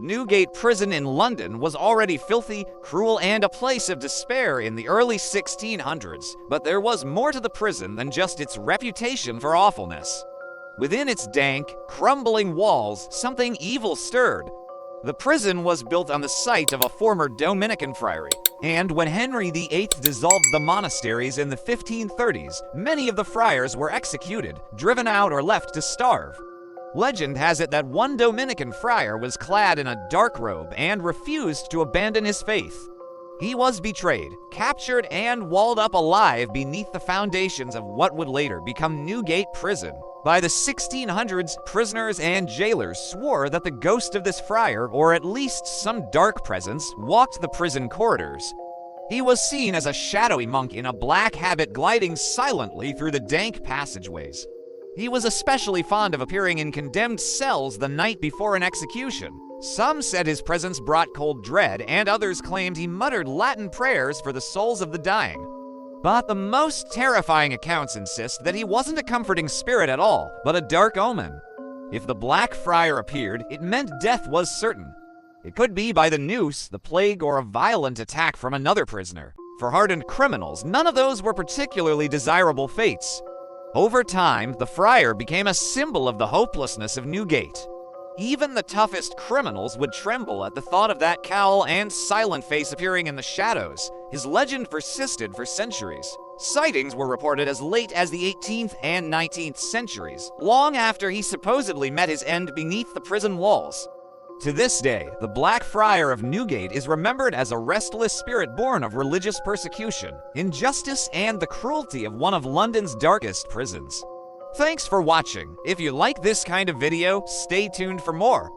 Newgate Prison in London was already filthy, cruel, and a place of despair in the early 1600s, but there was more to the prison than just its reputation for awfulness. Within its dank, crumbling walls, something evil stirred. The prison was built on the site of a former Dominican friary, and when Henry VIII dissolved the monasteries in the 1530s, many of the friars were executed, driven out, or left to starve. Legend has it that one Dominican friar was clad in a dark robe and refused to abandon his faith. He was betrayed, captured, and walled up alive beneath the foundations of what would later become Newgate Prison. By the 1600s, prisoners and jailers swore that the ghost of this friar, or at least some dark presence, walked the prison corridors. He was seen as a shadowy monk in a black habit gliding silently through the dank passageways. He was especially fond of appearing in condemned cells the night before an execution. Some said his presence brought cold dread, and others claimed he muttered Latin prayers for the souls of the dying. But the most terrifying accounts insist that he wasn't a comforting spirit at all, but a dark omen. If the Black Friar appeared, it meant death was certain. It could be by the noose, the plague, or a violent attack from another prisoner. For hardened criminals, none of those were particularly desirable fates. Over time, the friar became a symbol of the hopelessness of Newgate. Even the toughest criminals would tremble at the thought of that cowl and silent face appearing in the shadows. His legend persisted for centuries. Sightings were reported as late as the 18th and 19th centuries, long after he supposedly met his end beneath the prison walls. To this day, the Black Friar of Newgate is remembered as a restless spirit born of religious persecution, injustice, and the cruelty of one of London's darkest prisons. Thanks for watching. If you like this kind of video, stay tuned for more.